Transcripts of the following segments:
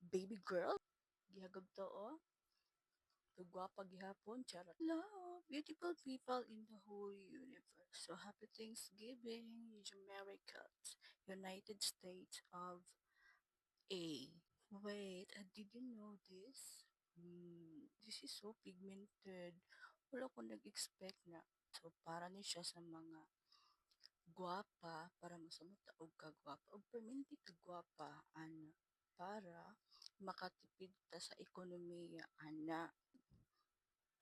baby girl. Gihagag to, oh. Kagwapa gihapon, charot. Hello, beautiful people in the whole universe. So happy Thanksgiving, Americans, United States of A. Wait, did you know this? This is so pigmented. Wala ko nag-expect na. So, para ni siya sa mga gwapa, para masamot og kagwapa, og perminti kagwapa, ana, para makatipid ta sa ekonomiya, ana.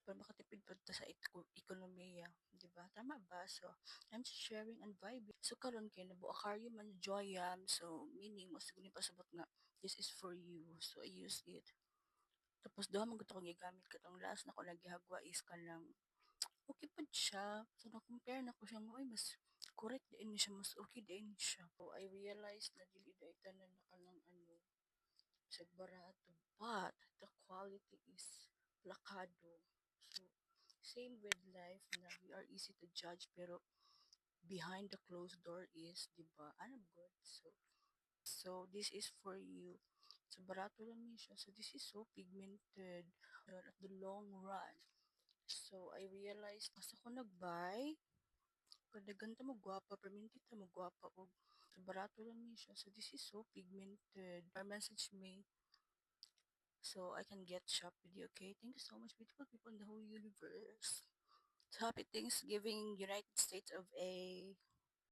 Para makatipid pa ta sa ekonomiya, di ba? Tama ba? So, I'm just sharing and vibing. So, karon kay nabuakaryo man joyam. So, meaning, mas gunin pasabot nga, this is for you. So, I use it. Tapos, doon man ko gigamit ka tong last na ko nagihagwa is ka lang, okay pa siya. So, na-compare na ko siya mo, ay, mas correct din siya, mas okay din siya. So, I realized na dili da itanan na ka ng ano, sa barato. But, the quality is plakado. So, same with life na we are easy to judge pero behind the closed door is, di ba? Ano good? So this is for you. So, barato lang niya siya. So, this is so pigmented at the long run. So, I realized, mas ako nag-buy, kada ganta mo gwapa, perminti ta mo gwapa, o so, barato lang niya siya. So, this is so pigmented. Or message me so I can get shop with you, okay? Thank you so much, beautiful people in the whole universe. So, happy Thanksgiving, United States of A.